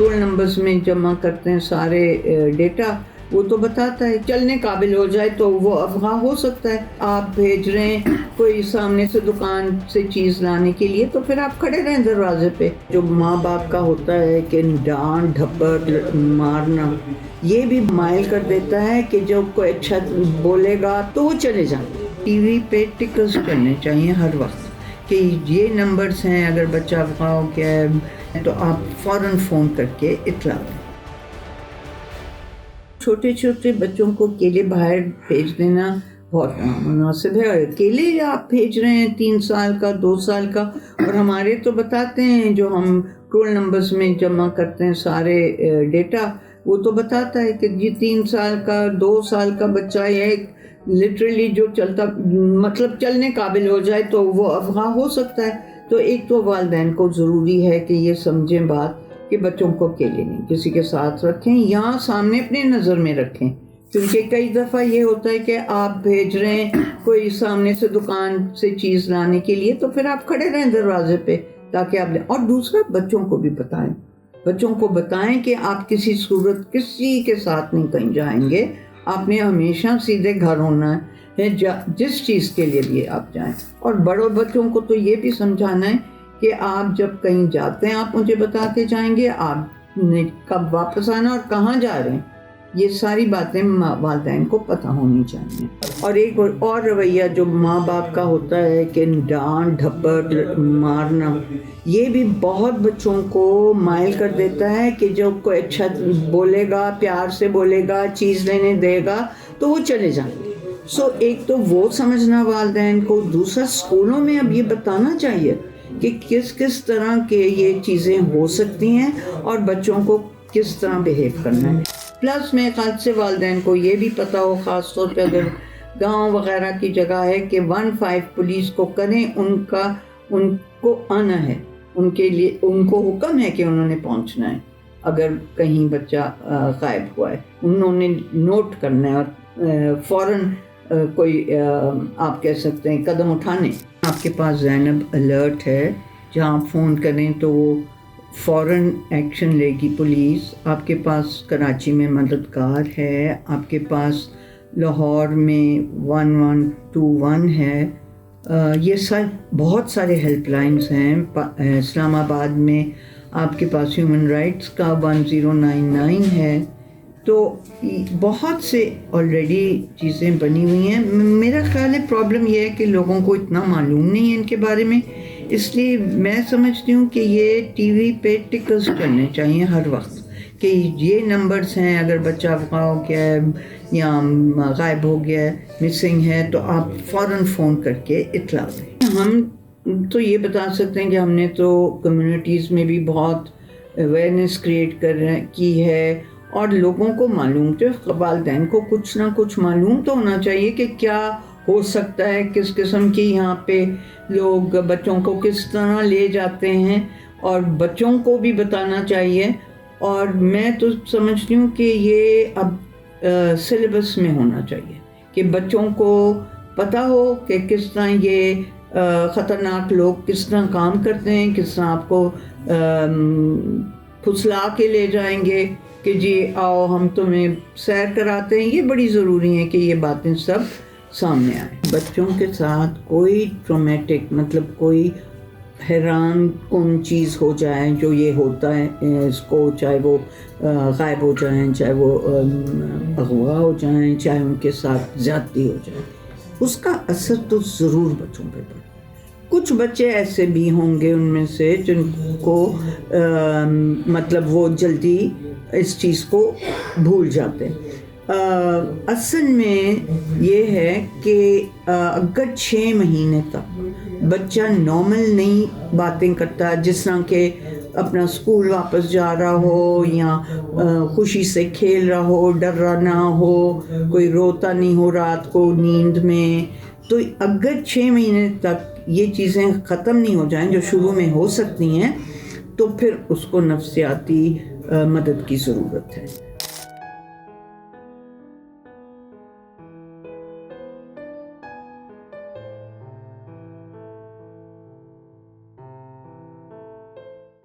Roll numbers میں جمع کرتے ہیں سارے ڈیٹا، وہ تو بتاتا ہے چلنے قابل ہو جائے تو وہ افغان ہو سکتا ہے. آپ بھیج رہے ہیں کوئی سامنے سے دکان سے چیز لانے کے لیے تو پھر آپ کھڑے رہیں دروازے پہ. جو ماں باپ کا ہوتا ہے کہ ڈانٹ ڈھپٹ مارنا، یہ بھی مائل کر دیتا ہے کہ جو کوئی اچھا بولے گا تو وہ چلے جائیں. ٹی وی پہ ٹکرز چلنے چاہیے ہر وقت کہ یہ نمبرز ہیں، اگر بچہ افغان ہو گیا ہے تو آپ فوراً فون کر کے اطلاع دیں. چھوٹے چھوٹے بچوں کو اکیلے باہر بھیج دینا بہت نامناسب ہے. اور اکیلے آپ بھیج رہے ہیں 3 سال کا 2 سال کا، اور ہمارے تو بتاتے ہیں جو ہم رول نمبرز میں جمع کرتے ہیں سارے ڈیٹا، وہ تو بتاتا ہے کہ یہ 3 سال کا 2 سال کا بچہ یا ایک لٹرلی جو چلتا مطلب چلنے قابل ہو جائے تو وہ افغان ہو سکتا ہے. تو ایک تو والدین کو ضروری ہے کہ یہ سمجھیں بات کہ بچوں کو اکیلے نہیں، کسی کے ساتھ رکھیں یا سامنے اپنے نظر میں رکھیں. کیونکہ کئی دفعہ یہ ہوتا ہے کہ آپ بھیج رہے ہیں کوئی سامنے سے دکان سے چیز لانے کے لیے تو پھر آپ کھڑے رہیں دروازے پہ تاکہ آپ لیں. اور دوسرا بچوں کو بھی بتائیں کہ آپ کسی صورت کسی کے ساتھ نہیں کہیں جائیں گے. آپ نے ہمیشہ سیدھے گھر ہونا ہے جس چیز کے لیے بھی آپ جائیں. اور بڑوں بچوں کو تو یہ بھی سمجھانا ہے کہ آپ جب کہیں جاتے ہیں آپ مجھے بتا کے جائیں گے، آپ نے کب واپس آنا اور کہاں جا رہے ہیں، یہ ساری باتیں والدین کو پتہ ہونی چاہیے. اور ایک اور رویہ جو ماں باپ کا ہوتا ہے کہ ڈانٹ ڈھپٹ مارنا، یہ بھی بہت بچوں کو مائل کر دیتا ہے کہ جو کوئی اچھا بولے گا، پیار سے بولے گا، چیز لینے دے گا تو وہ چلے جائیں گے. ایک تو وہ سمجھنا والدین کو، دوسرا اسکولوں میں اب یہ بتانا چاہیے کہ کس طرح کے یہ چیزیں ہو سکتی ہیں اور بچوں کو کس طرح بیہیو کرنا ہے. پلس میرے خیال سے والدین کو یہ بھی پتہ ہو، خاص طور پہ اگر گاؤں وغیرہ کی جگہ ہے، کہ 15 پولیس کو کریں، ان کو آنا ہے، ان کے لیے ان کو حکم ہے کہ انہوں نے پہنچنا ہے. اگر کہیں بچہ غائب ہوا ہے انہوں نے نوٹ کرنا ہے اور فوراً کوئی آپ کہہ سکتے ہیں قدم اٹھانے. آپ کے پاس زینب الرٹ ہے، جہاں فون کریں تو وہ فوراً ایکشن لے گی پولیس. آپ کے پاس کراچی میں مددگار ہے، آپ کے پاس لاہور میں 1121 ہے، یہ بہت سارے ہیلپ لائنز ہیں. اسلام آباد میں آپ کے پاس ہیومن رائٹس کا 1099 ہے. تو بہت سے آلریڈی چیزیں بنی ہوئی ہیں. میرا خیال ہے پرابلم یہ ہے کہ لوگوں کو اتنا معلوم نہیں ہے ان کے بارے میں، اس لیے میں سمجھتی ہوں کہ یہ ٹی وی پہ ٹکرز چلنے چاہیے ہر وقت کہ یہ نمبرز ہیں، اگر بچہ افغان ہو گیا ہے یا غائب ہو گیا ہے، مسنگ ہے، تو آپ فوراً فون کر کے اطلاع دیں. ہم تو یہ بتا سکتے ہیں کہ ہم نے تو کمیونٹیز میں بھی بہت اویئرنیس کریٹ کی ہے، اور لوگوں کو معلوم، تو والدین کو کچھ نہ کچھ معلوم تو ہونا چاہیے کہ کیا ہو سکتا ہے، کس قسم کی یہاں پہ لوگ بچوں کو کس طرح لے جاتے ہیں، اور بچوں کو بھی بتانا چاہیے. اور میں تو سمجھتی ہوں کہ یہ اب سلیبس میں ہونا چاہیے کہ بچوں کو پتہ ہو کہ کس طرح یہ خطرناک لوگ کس طرح کام کرتے ہیں، کس طرح آپ کو پھسلا کے لے جائیں گے کہ جی آؤ ہم تمہیں سیر کراتے ہیں. یہ بڑی ضروری ہے کہ یہ باتیں سب سامنے آئیں. بچوں کے ساتھ کوئی ٹرومیٹک مطلب کوئی حیران کن چیز ہو جائے، جو یہ ہوتا ہے اس کو، چاہے وہ غائب ہو جائیں، چاہے وہ اغوا ہو جائیں، چاہے ان کے ساتھ زیادتی ہو جائے، اس کا اثر تو ضرور بچوں پہ پڑے. کچھ بچے ایسے بھی ہوں گے ان میں سے جن کو مطلب وہ جلدی اس چیز کو بھول جاتے ہیں. اصل میں یہ ہے کہ اگر 6 مہینے تک بچہ نارمل نہیں باتیں کرتا، جس طرح کہ اپنا اسکول واپس جا رہا ہو یا خوشی سے کھیل رہا ہو، ڈر رہا نہ ہو، کوئی روتا نہیں ہو رات کو نیند میں، تو اگر 6 مہینے تک یہ چیزیں ختم نہیں ہو جائیں جو شروع میں ہو سکتی ہیں، تو پھر اس کو نفسیاتی مدد کی ضرورت ہے.